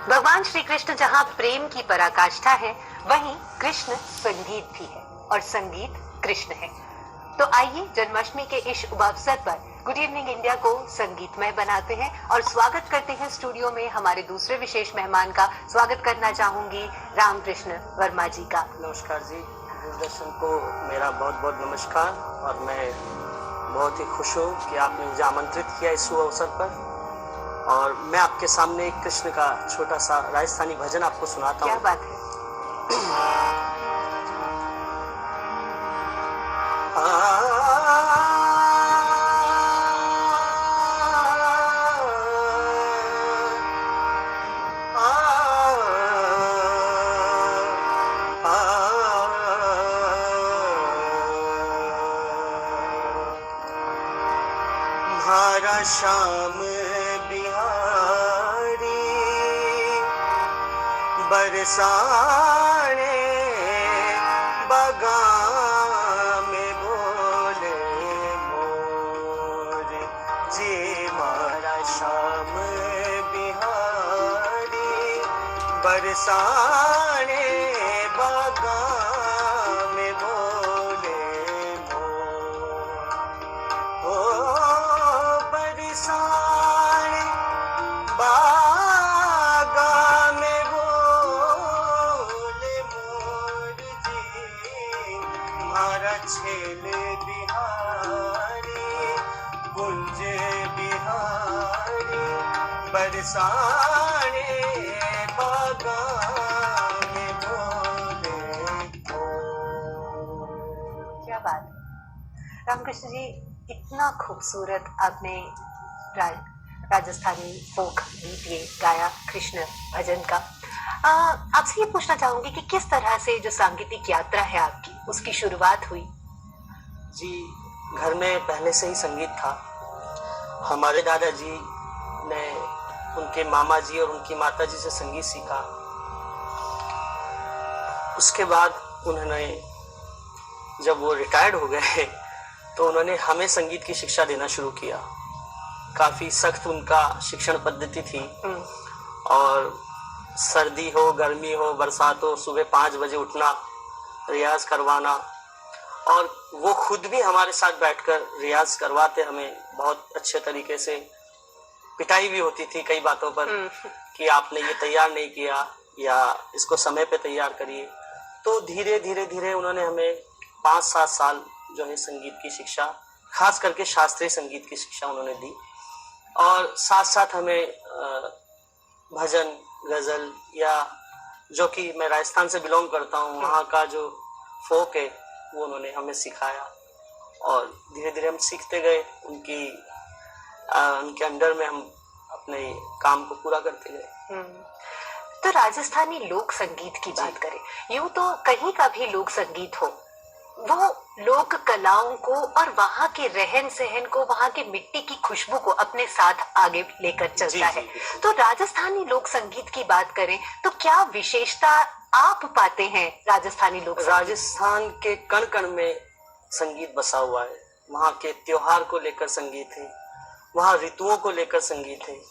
भगवान श्री कृष्ण जहाँ प्रेम की पराकाष्ठा है, वहीं कृष्ण संगीत भी है और संगीत कृष्ण है। तो आइए जन्माष्टमी के इस शुभ अवसर पर गुड इवनिंग इंडिया को संगीतमय बनाते हैं और स्वागत करते हैं स्टूडियो में हमारे दूसरे विशेष मेहमान का। स्वागत करना चाहूंगी रामकृष्ण वर्मा जी का। नमस्कार जी, दूरदर्शन को मेरा बहुत बहुत नमस्कार। और मैं बहुत ही खुश हूँ कि आपने मुझे आमंत्रित किया इस शुभ अवसर पर। और मैं आपके सामने एक कृष्ण का छोटा सा राजस्थानी भजन आपको सुनाता हूँ। क्या बात है। हमारा श्याम बिहारी बरसाने बगान में बोले मोर जी। हमारा श्याम बिहारी बरसाने बगान में बोले मोर। बरसाने बागा में बोले मोर जी। हमारा छेल बिहारी कुंज बिहारी बरसाने बागा में बोले मोर। क्या बात है रामकृष्ण जी, इतना खूबसूरत आपने राजस्थानी फोक गीत ये गाया कृष्ण भजन का। आपसे ये पूछना चाहूंगी कि किस तरह से जो सांगीतिक यात्रा है आपकी, उसकी शुरुआत हुई? जी, घर में पहले से ही संगीत था। हमारे दादाजी ने उनके मामा जी और उनकी माता जी से संगीत सीखा। उसके बाद उन्होंने जब वो रिटायर्ड हो गए तो उन्होंने हमें संगीत की शिक्षा देना शुरू किया। काफी सख्त उनका शिक्षण पद्धति थी और सर्दी हो, गर्मी हो, बरसात हो, सुबह 5 बजे उठना, रियाज करवाना। और वो खुद भी हमारे साथ बैठकर रियाज करवाते हमें बहुत अच्छे तरीके से। पिटाई भी होती थी कई बातों पर कि आपने ये तैयार नहीं किया या इसको समय पे तैयार करिए। तो धीरे धीरे धीरे उन्होंने हमें 5-7 साल जो है संगीत की शिक्षा, खास करके शास्त्रीय संगीत की शिक्षा उन्होंने दी। और साथ साथ हमें भजन, गजल या जो कि मैं राजस्थान से बिलोंग करता हूँ, वहाँ का जो फोक है वो उन्होंने हमें सिखाया। और धीरे धीरे हम सीखते गए। उनके अंडर में हम अपने काम को पूरा करते गए। तो राजस्थानी लोक संगीत की बात करें, यूं तो कहीं का भी लोक संगीत हो, वो लोक कलाओं को और वहाँ के रहन सहन को, वहाँ की मिट्टी की खुशबू को अपने साथ आगे लेकर चलता है। तो राजस्थानी लोक संगीत की बात करें तो क्या विशेषता आप पाते हैं राजस्थानी लोक संगीत? राजस्थान के कण कण में संगीत बसा हुआ है। वहाँ के त्योहार को लेकर संगीत है, वहाँ ऋतुओं को लेकर संगीत है,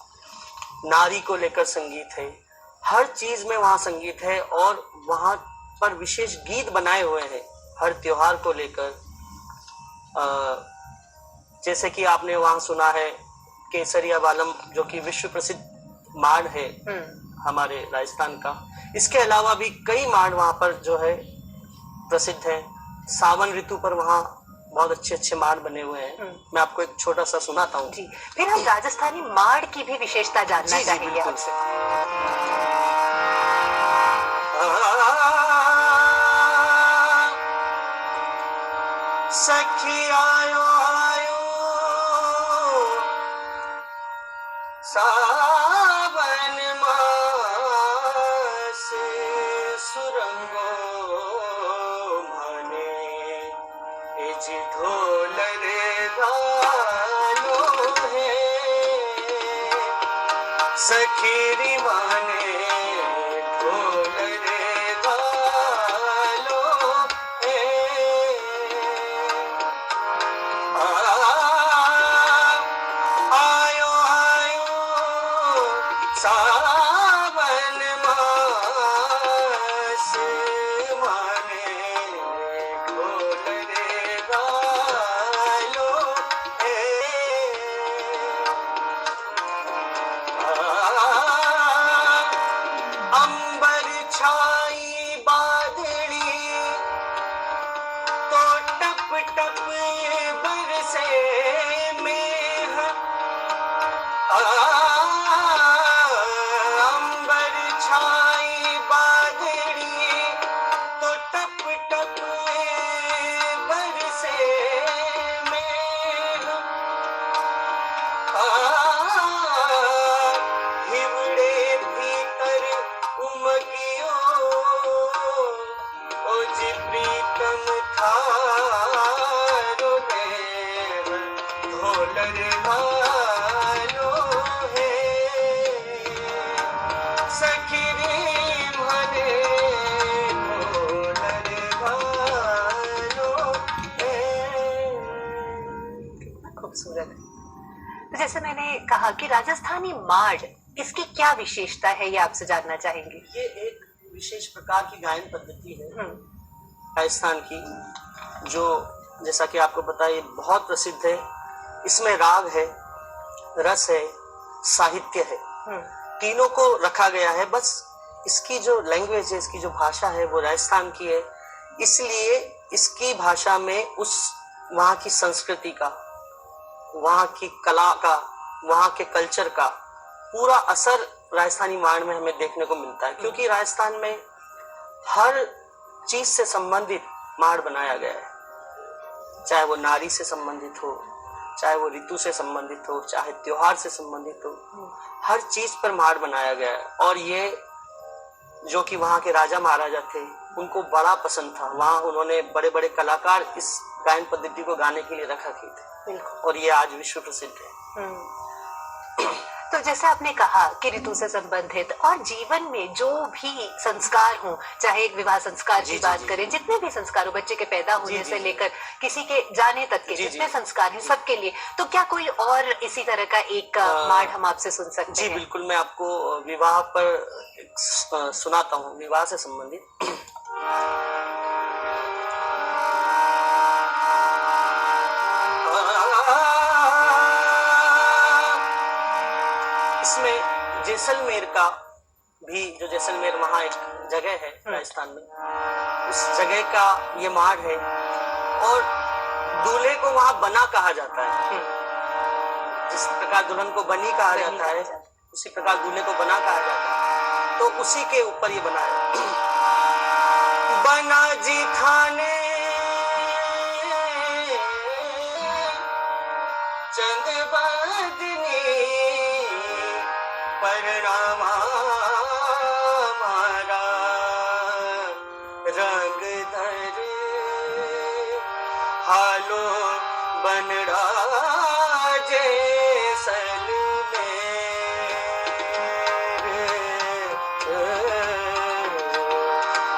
नारी को लेकर संगीत है, हर चीज में वहाँ संगीत है। और वहाँ पर विशेष गीत बनाए हुए हैं हर त्योहार को लेकर। जैसे कि आपने वहाँ सुना है केसरिया बालम, जो कि विश्व प्रसिद्ध मांड है हमारे राजस्थान का। इसके अलावा भी कई मांड वहाँ पर जो है प्रसिद्ध है। सावन ऋतु पर वहाँ बहुत अच्छे अच्छे मांड बने हुए हैं। मैं आपको एक छोटा सा सुनाता हूँ। जी, फिर हम राजस्थानी मांड की भी विशेषता जानना चाहेंगे आपसे। सखी आयो आयो सावन मास सुरंगो मने इज ढोल रे गालो है सखीरी माने ढोल रे गालो है। आयो आयो सावन मास माने ढोल रे गालो हे अंबर छाई बादली तो टप टप बरसे मेघ अंबर छाई बादली तो टप टप बरसे मेघ हिवड़े भीतर उमगियो ओ जी प्रीतम थारो देव ढोलर भालो है सखी रे भने ढोलर भालो है। खूबसूरत। तो जैसे मैंने कहा कि राजस्थानी माड़, इसकी क्या विशेषता है, ये आपसे जानना चाहेंगे। ये एक विशेष प्रकार की गायन पद्धति है राजस्थान की, जो जैसा कि आपको पता है ये बहुत प्रसिद्ध है। इसमें राग है, रस है, साहित्य है, तीनों को रखा गया है। बस इसकी जो लैंग्वेज है, इसकी जो भाषा है वो राजस्थान की है, इसलिए इसकी भाषा में उस वहाँ की संस्कृति का, वहाँ की कला का, वहाँ के कल्चर का पूरा असर राजस्थानी माड़ में हमें देखने को मिलता है। क्योंकि राजस्थान में हर चीज से संबंधित माड़ बनाया गया है, चाहे वो नारी से संबंधित हो, चाहे वो ऋतु से संबंधित हो, चाहे त्योहार से संबंधित हो, हर चीज पर माड़ बनाया गया है। और ये जो कि वहाँ के राजा महाराजा थे उनको बड़ा पसंद था। वहाँ उन्होंने बड़े बड़े कलाकार इस गायन पद्धति को गाने के लिए रखा किए थे, और ये आज विश्व प्रसिद्ध है। तो जैसे आपने कहा कि ऋतु से संबंधित और जीवन में जो भी संस्कार हो, चाहे विवाह संस्कार की बात करें, जितने भी संस्कार हो, बच्चे के पैदा होने से लेकर किसी के जाने तक के जितने संस्कार हैं सबके लिए, तो क्या कोई और इसी तरह का एक माड़ हम आपसे सुन सकते हैं? जी बिल्कुल, मैं आपको विवाह पर सुनाता हूँ, विवाह से संबंधित। इसमें जैसलमेर का भी, जो जैसलमेर वहाँ एक जगह है राजस्थान में, उस जगह का ये माड़ है। और दूल्हे को वहाँ बना कहा जाता है। जिस प्रकार दुल्हन को बनी कहा जाता है, उसी प्रकार दूल्हे को बना कहा जाता है। तो उसी के ऊपर ये बना है। बना जी थाने चंद बदनी परिणामा मारा रंग धर हालो बनड़ा जैसल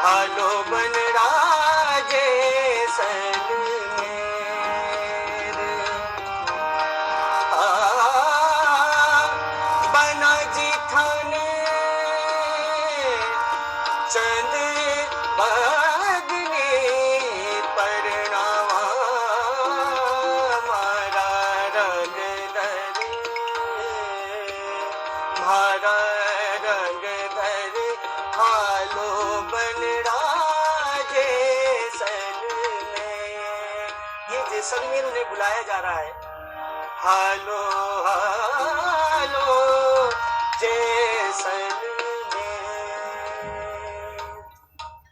हालो बनड़ा जैसल बना जी थाने चंद बदनी परिणामा मारा रंग धर मारा रंग धर हालो बनड़ा जैसल में। ये जैसलमेर उन्हें बुलाया जा रहा है। हालो हालो जैसलमेर,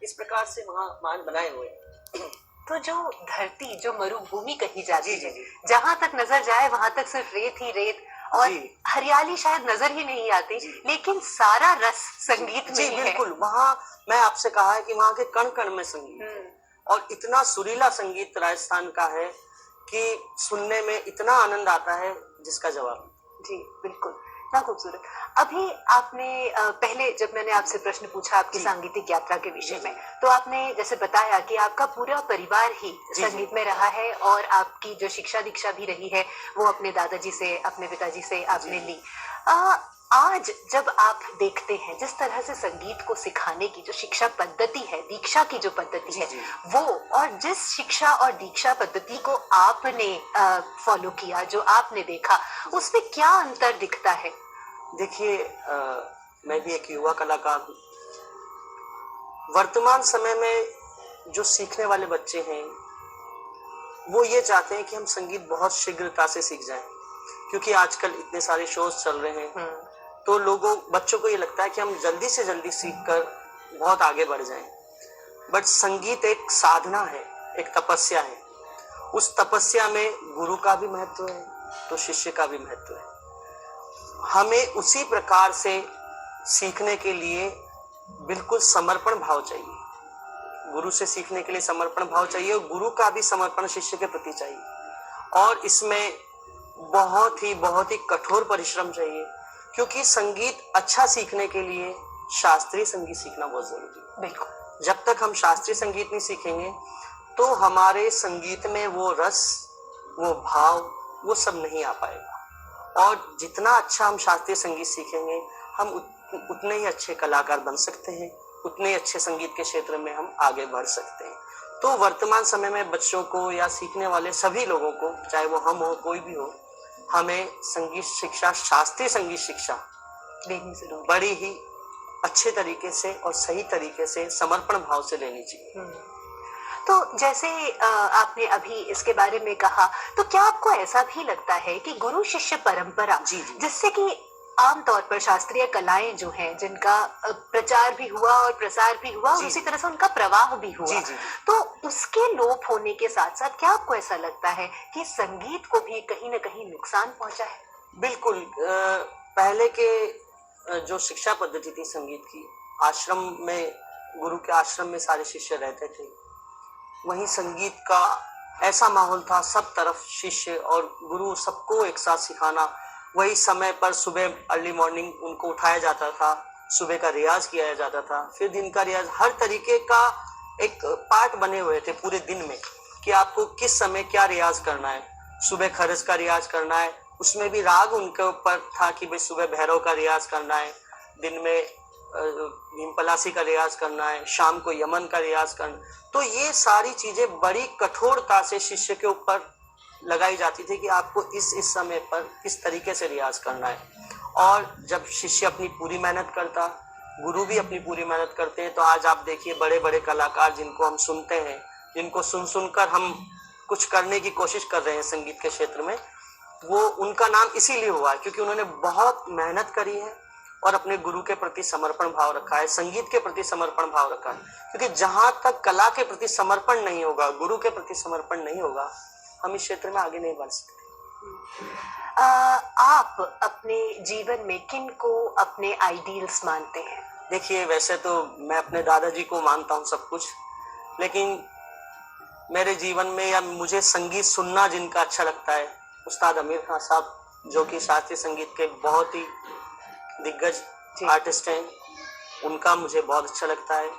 इस प्रकार से वहाँ मान बनाए हुए हैं। तो जो धरती, जो मरुभूमि कही जाती है, जहाँ तक नजर जाए वहां तक सिर्फ रेत ही रेत, और हरियाली शायद नजर ही नहीं आती, लेकिन सारा रस संगीत में ही है। बिल्कुल, वहाँ मैं आपसे कहा है कि वहाँ के कण कण में संगीत है। और इतना सुरीला संगीत राजस्थान का है कि सुनने में इतना आनंद आता है जिसका जवाब। जी बिल्कुल, इतना खूबसूरत। अभी आपने पहले जब मैंने आपसे प्रश्न पूछा आपकी सांगीतिक यात्रा के विषय में, तो आपने जैसे बताया कि आपका पूरा परिवार ही संगीत में रहा है, और आपकी जो शिक्षा दीक्षा भी रही है वो अपने दादाजी से, अपने पिताजी से आपने ली। आज जब आप देखते हैं जिस तरह से संगीत को सिखाने की जो शिक्षा पद्धति है, दीक्षा की जो पद्धति है, जी। वो और जिस शिक्षा और दीक्षा पद्धति को आपने फॉलो किया, जो आपने देखा, उसमें क्या अंतर दिखता है? देखिए, मैं भी एक युवा कलाकार हूँ। वर्तमान समय में जो सीखने वाले बच्चे हैं, वो ये चाहते हैं कि हम संगीत बहुत शीघ्रता से सीख जाएं, क्योंकि आजकल इतने सारे शोज चल रहे हैं। तो बच्चों को ये लगता है कि हम जल्दी से जल्दी सीखकर बहुत आगे बढ़ जाएं। बट संगीत एक साधना है, एक तपस्या है। उस तपस्या में गुरु का भी महत्व है, तो शिष्य का भी महत्व है। हमें उसी प्रकार से सीखने के लिए बिल्कुल समर्पण भाव चाहिए। गुरु से सीखने के लिए समर्पण भाव चाहिए, और गुरु का भी समर्पण शिष्य के प्रति चाहिए। और इसमें बहुत ही कठोर परिश्रम चाहिए, क्योंकि संगीत अच्छा सीखने के लिए शास्त्रीय संगीत सीखना बहुत जरूरी है। बिल्कुल। जब तक हम शास्त्रीय संगीत नहीं सीखेंगे, तो हमारे संगीत में वो रस, वो भाव, वो सब नहीं आ पाएगा। और जितना अच्छा हम शास्त्रीय संगीत सीखेंगे, हम उतने ही अच्छे कलाकार बन सकते हैं, उतने ही अच्छे संगीत के क्षेत्र में हम आगे बढ़ सकते हैं। तो वर्तमान समय में बच्चों को या सीखने वाले सभी लोगों को, चाहे वो हम हो, कोई भी हो, हमें संगीत शिक्षा, शास्त्रीय संगीत शिक्षा लेनी जरूरी, बड़ी ही अच्छे तरीके से और सही तरीके से समर्पण भाव से लेनी चाहिए। तो जैसे आपने अभी इसके बारे में कहा, तो क्या आपको ऐसा भी लगता है कि गुरु शिष्य परंपरा, जी। जिससे कि आमतौर पर शास्त्रीय कलाएं जो हैं, जिनका प्रचार भी हुआ और प्रसार भी हुआ, और उसी तरह से उनका प्रवाह भी हुआ, जी। तो उसके लोप होने के साथ साथ क्या आपको ऐसा लगता है कि संगीत को भी कहीं न कहीं नुकसान पहुंचा है? बिल्कुल। पहले के जो शिक्षा पद्धति थी संगीत की, आश्रम में, गुरु के आश्रम में सारे शिष्य रहते थे। वहीं संगीत का ऐसा माहौल था, सब तरफ शिष्य और गुरु सबको एक साथ सिखाना। वही समय पर सुबह अर्ली मॉर्निंग उनको उठाया जाता था, सुबह का रियाज किया जाता था, फिर दिन का रियाज, हर तरीके का एक पार्ट बने हुए थे पूरे दिन में, कि आपको किस समय क्या रियाज करना है। सुबह खरज का रियाज करना है, उसमें भी राग उनके ऊपर था कि भाई सुबह भैरव का रियाज करना है, दिन में भीमपलासी का रियाज करना है, शाम को यमन का रियाज करना। तो ये सारी चीजें बड़ी कठोरता से शिष्य के ऊपर लगाई जाती थी कि आपको इस समय पर इस तरीके से रियाज करना है। और जब शिष्य अपनी पूरी मेहनत करता, गुरु भी अपनी पूरी मेहनत करते हैं, तो आज आप देखिए बड़े बड़े कलाकार जिनको हम सुनते हैं, जिनको सुनकर हम कुछ करने की कोशिश कर रहे हैं संगीत के क्षेत्र में, वो उनका नाम इसीलिए हुआ है क्योंकि उन्होंने बहुत मेहनत करी है और अपने गुरु के प्रति समर्पण भाव रखा है, संगीत के प्रति समर्पण भाव रखा है। क्योंकि जहां तक कला के प्रति समर्पण नहीं होगा, गुरु के प्रति समर्पण नहीं होगा, हम इस क्षेत्र में आगे नहीं बढ़ सकते। आप अपने जीवन में किन को अपने आइडियल्स मानते हैं? देखिए, वैसे तो मैं अपने दादाजी को मानता हूँ सब कुछ, लेकिन मेरे जीवन में या मुझे संगीत सुनना जिनका अच्छा लगता है, उस्ताद आमिर खान साहब, जो कि शास्त्रीय संगीत के बहुत ही दिग्गज आर्टिस्ट हैं, उनका मुझे बहुत अच्छा लगता है।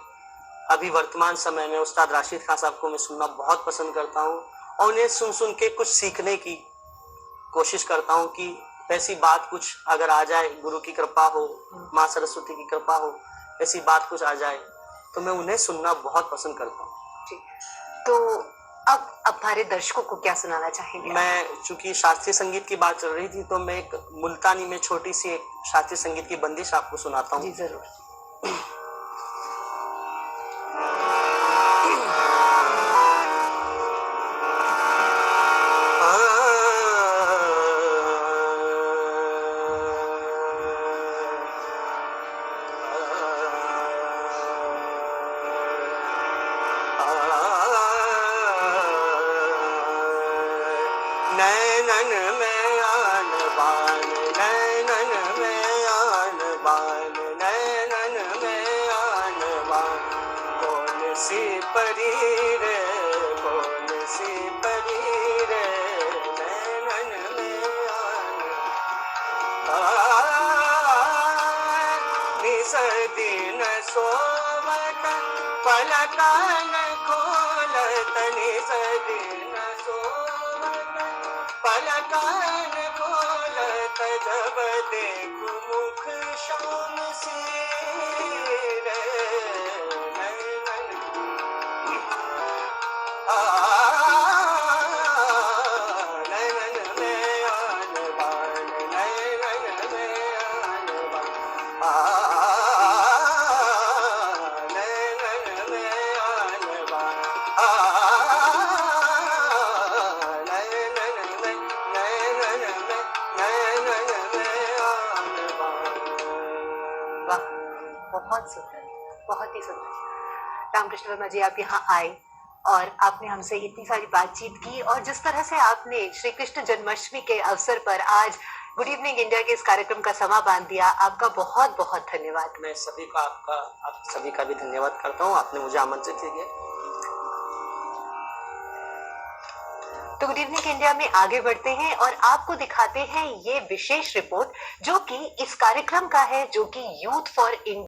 अभी वर्तमान समय में उस्ताद राशिद खान साहब को मैं सुनना बहुत पसंद करता हूँ, और उन्हें सुन के कुछ सीखने की कोशिश करता हूँ कि ऐसी बात कुछ अगर आ जाए, गुरु की कृपा हो, माँ सरस्वती की कृपा हो, ऐसी बात कुछ आ जाए, तो मैं उन्हें सुनना बहुत पसंद करता हूँ। तो अब हमारे दर्शकों को क्या सुनाना चाहेंगे? मैं, चूंकि शास्त्रीय संगीत की बात चल रही थी, तो मैं एक मुल्तानी में छोटी सी एक शास्त्रीय संगीत की बंदिश आपको सुनाता हूँ। जी जरूर। नैनन में आन बान, नैनन में आन बान, नैनन में आन बान, कौन सी परी रे, कौन सी परी रे, नैनन में आन निस दिन सोवत पलकन खोलत, निस दिन सोवत पलकन खोलत, जब देखु मुख नैनन में आन बान, नैनन में, नैनन में, नैनन में आन बान। वाह, बहुत सुंदर, बहुत ही सुंदर। रामकृष्ण वर्मा जी, आप यहाँ आए और आपने हमसे इतनी सारी बातचीत की, और जिस तरह से आपने श्री कृष्ण जन्माष्टमी के अवसर पर आज गुड इवनिंग इंडिया के इस कार्यक्रम का समा बांध दिया, आपका बहुत बहुत धन्यवाद। मैं सभी का आप सभी का भी धन्यवाद करता हूँ, आपने मुझे आमंत्रित किया। तो गुड इवनिंग इंडिया में आगे बढ़ते हैं और आपको दिखाते हैं ये विशेष रिपोर्ट, जो कि इस कार्यक्रम का है, जो कि यूथ फॉर इंडिया